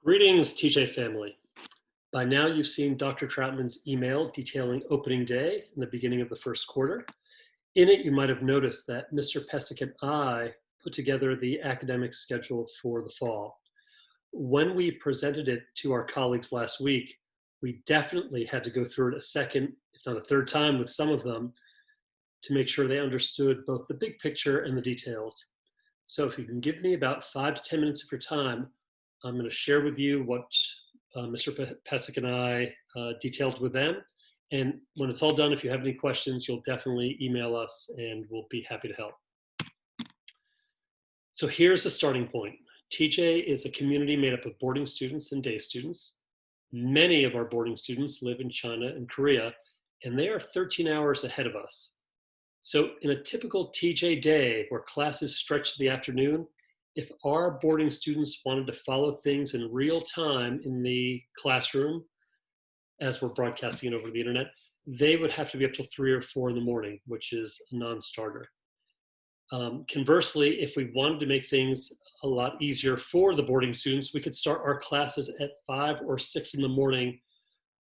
Greetings, TJ family. By now, you've seen Dr. Troutman's email detailing opening day and the beginning of the first quarter. In it, you might have noticed that Mr. Pesic and I put together the academic schedule for the fall. When we presented it to our colleagues last week, we definitely had to go through it a second, if not a third time with some of them to make sure they understood both the big picture and the details. So if you can give me about 5 to 10 minutes of your time, I'm going to share with you what Mr. Pesic and I detailed with them. And when it's all done, if you have any questions, you'll definitely email us and we'll be happy to help. So here's the starting point. TJ is a community made up of boarding students and day students. Many of our boarding students live in China and Korea, and they are 13 hours ahead of us. So in a typical TJ day where classes stretch to the afternoon, if our boarding students wanted to follow things in real time in the classroom, as we're broadcasting it over the internet, they would have to be up till 3 or 4 in the morning, which is a non-starter. Conversely, if we wanted to make things a lot easier for the boarding students, we could start our classes at 5 or 6 in the morning,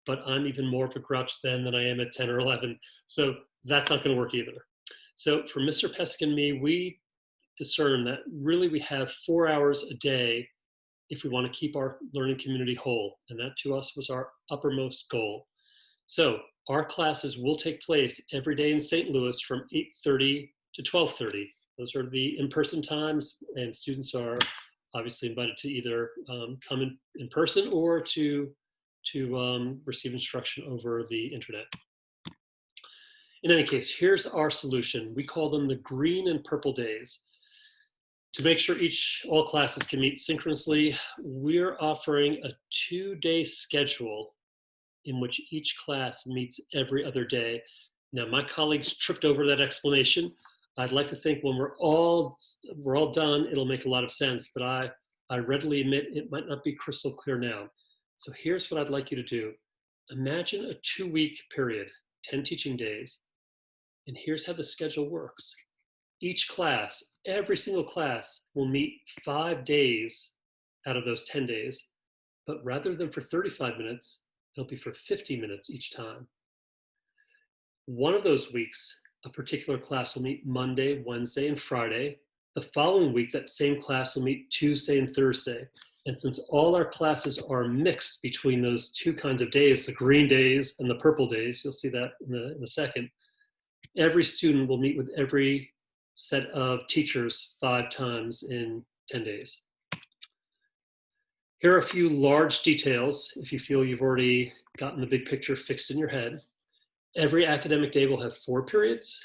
but I'm even more of a grouch then than I am at 10 or 11. So that's not gonna work either. So for Mr. Pesic and me, we discern that really we have 4 hours a day if we want to keep our learning community whole. And that to us was our uppermost goal. So our classes will take place every day in St. Louis from 8:30 to 12:30. Those are the in-person times, and students are obviously invited to either come in person or to receive instruction over the internet. In any case, here's our solution. We call them the green and purple days. To make sure all classes can meet synchronously, we're offering a 2-day schedule in which each class meets every other day. Now, my colleagues tripped over that explanation. I'd like to think when we're all done, it'll make a lot of sense, but I readily admit it might not be crystal clear now. So here's what I'd like you to do. Imagine a 2-week period, 10 teaching days, and here's how the schedule works. Each class, every single class will meet 5 days out of those 10 days, but rather than for 35 minutes, it'll be for 50 minutes each time. One of those weeks, a particular class will meet Monday, Wednesday, and Friday. The following week, that same class will meet Tuesday and Thursday. And since all our classes are mixed between those two kinds of days, the green days and the purple days, you'll see that in a second, every student will meet with every set of teachers 5 times in 10 days. Here are a few large details if you feel you've already gotten the big picture fixed in your head. Every academic day will have 4 periods,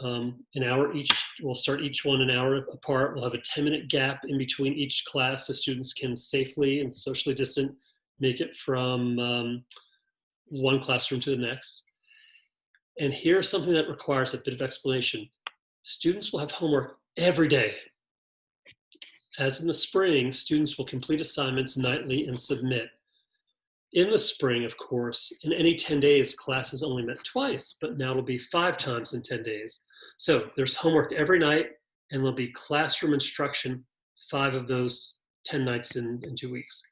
an hour each. We'll start each one an hour apart. We'll have a 10-minute gap in between each class so students can safely and socially distant make it from one classroom to the next. And here's something that requires a bit of explanation. Students will have homework every day. As in the spring, students will complete assignments nightly and submit. In the spring, of course, in any 10 days, classes only met twice, but now it'll be 5 times in 10 days. So there's homework every night, and there'll be classroom instruction 5 of those 10 nights in 2 weeks.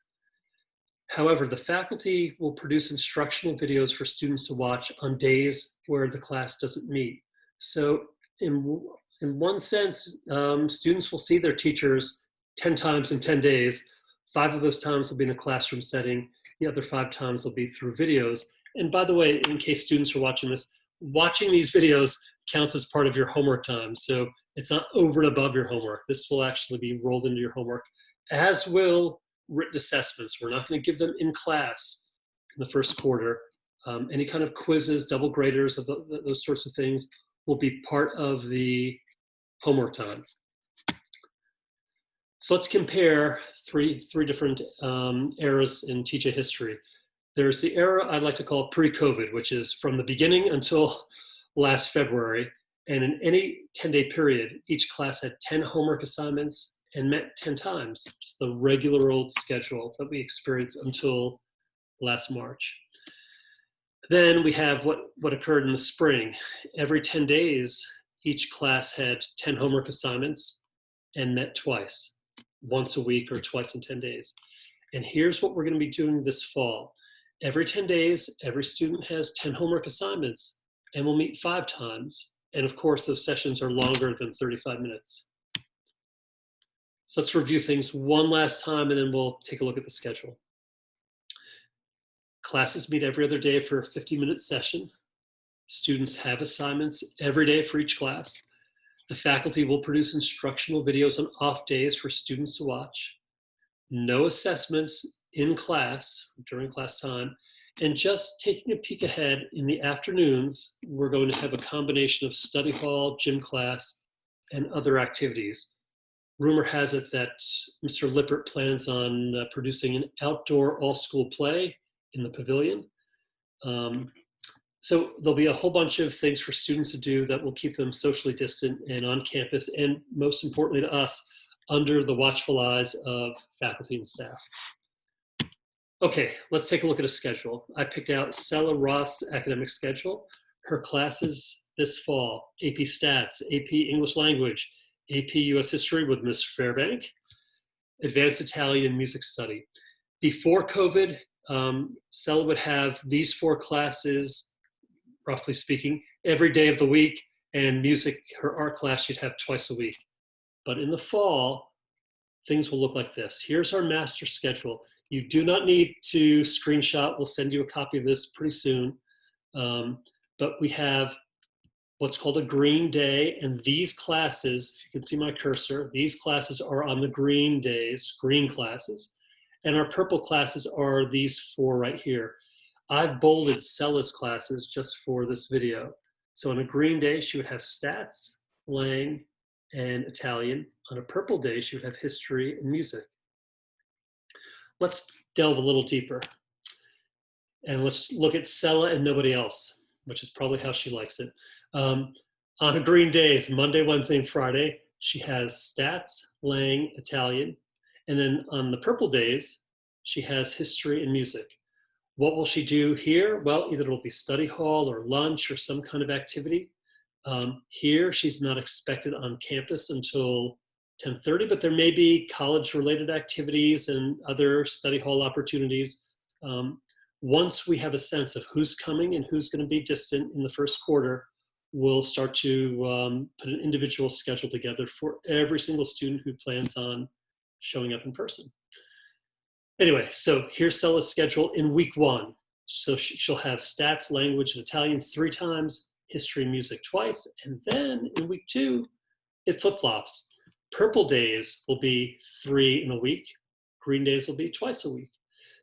However, the faculty will produce instructional videos for students to watch on days where the class doesn't meet. So in one sense, students will see their teachers 10 times in 10 days. 5 of those times will be in a classroom setting. The other 5 times will be through videos. And by the way, in case students are watching this, watching these videos counts as part of your homework time. So it's not over and above your homework. This will actually be rolled into your homework, as will written assessments. We're not going to give them in class in the first quarter. Any kind of quizzes, double graders, of those sorts of things will be part of the homework time. So let's compare three different eras in TJ history. There's the era I'd like to call pre-COVID, which is from the beginning until last February. And in any 10-day period, each class had 10 homework assignments and met 10 times, just the regular old schedule that we experienced until last March. Then we have what occurred in the spring. Every 10 days, each class had 10 homework assignments and met twice, once a week or twice in 10 days. And here's what we're going to be doing this fall. Every 10 days, every student has 10 homework assignments, and we'll meet 5 times. And of course, those sessions are longer than 35 minutes. So let's review things one last time, and then we'll take a look at the schedule. Classes meet every other day for a 50-minute session. Students have assignments every day for each class. The faculty will produce instructional videos on off days for students to watch. No assessments in class during class time. And just taking a peek ahead, in the afternoons, we're going to have a combination of study hall, gym class, and other activities. Rumor has it that Mr. Lippert plans on producing an outdoor all-school play in the pavilion. So there'll be a whole bunch of things for students to do that will keep them socially distant and on campus, and most importantly to us, under the watchful eyes of faculty and staff. Okay, let's take a look at a schedule. I picked out Sella Roth's academic schedule. Her classes this fall: AP Stats, AP English Language, AP US History with Ms. Fairbank, Advanced Italian and Music Study. Before COVID, Sella would have these 4 classes, roughly speaking, every day of the week, and music, her art class, she'd have twice a week. But in the fall, things will look like this. Here's our master schedule. You do not need to screenshot. We'll send you a copy of this pretty soon. But we have what's called a green day, and these classes, if you can see my cursor, these classes are on the green days, green classes. And our purple classes are these 4 right here. I've bolded Sella's classes just for this video. So on a green day, she would have stats, lang, and Italian. On a purple day, she would have history and music. Let's delve a little deeper. And let's look at Sella and nobody else, which is probably how she likes it. On a green days, Monday, Wednesday, and Friday, she has stats, lang, Italian. And then on the purple days, she has history and music. What will she do here? Well, either it'll be study hall or lunch or some kind of activity. Here, she's not expected on campus until 10:30, but there may be college-related activities and other study hall opportunities. Once we have a sense of who's coming and who's going to be distant in the first quarter, we'll start to put an individual schedule together for every single student who plans on showing up in person. Anyway, so here's Sella's schedule in week 1. So she'll have stats, language, and Italian 3 times, history and music twice, and then in week 2, it flip-flops. Purple days will be 3 in a week. Green days will be twice a week.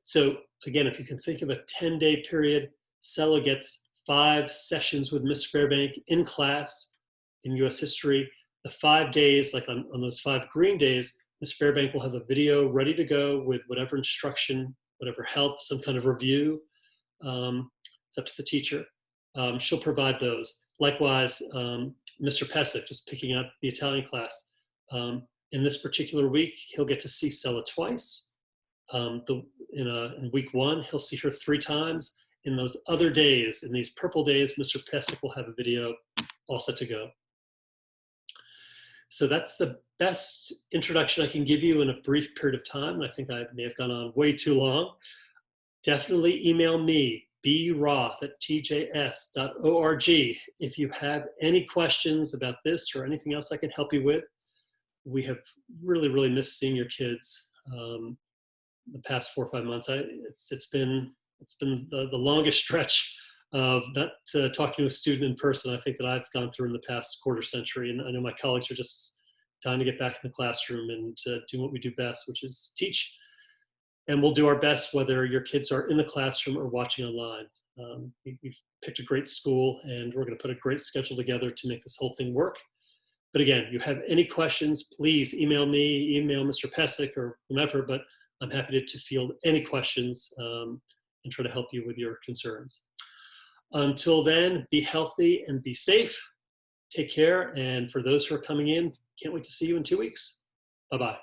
So again, if you can think of a 10-day period, Sella gets 5 sessions with Miss Fairbank in class in US history. The 5 days, like on those 5 green days, Ms. Fairbank will have a video ready to go with whatever instruction, whatever help, some kind of review. It's up to the teacher. She'll provide those. Likewise, Mr. Pesic, just picking up the Italian class. In this particular week, he'll get to see Sella twice. In week 1, he'll see her 3 times. In those other days, in these purple days, Mr. Pesic will have a video all set to go. So that's the best introduction I can give you in a brief period of time. I think I may have gone on way too long. Definitely email me, broth@tjs.org, if you have any questions about this or anything else I can help you with. We have really, really missed seeing your kids the past 4 or 5 months. It's been the longest stretch of not talking to a student in person, I think, that I've gone through in the past quarter century. And I know my colleagues are just dying to get back in the classroom and do what we do best, which is teach. And we'll do our best whether your kids are in the classroom or watching online. We've picked a great school, and we're going to put a great schedule together to make this whole thing work. But again, you have any questions, please email me, email Mr. Pesic or whomever, but I'm happy to field any questions and try to help you with your concerns. Until then, be healthy and be safe. Take care. And for those who are coming in, can't wait to see you in 2 weeks. Bye-bye.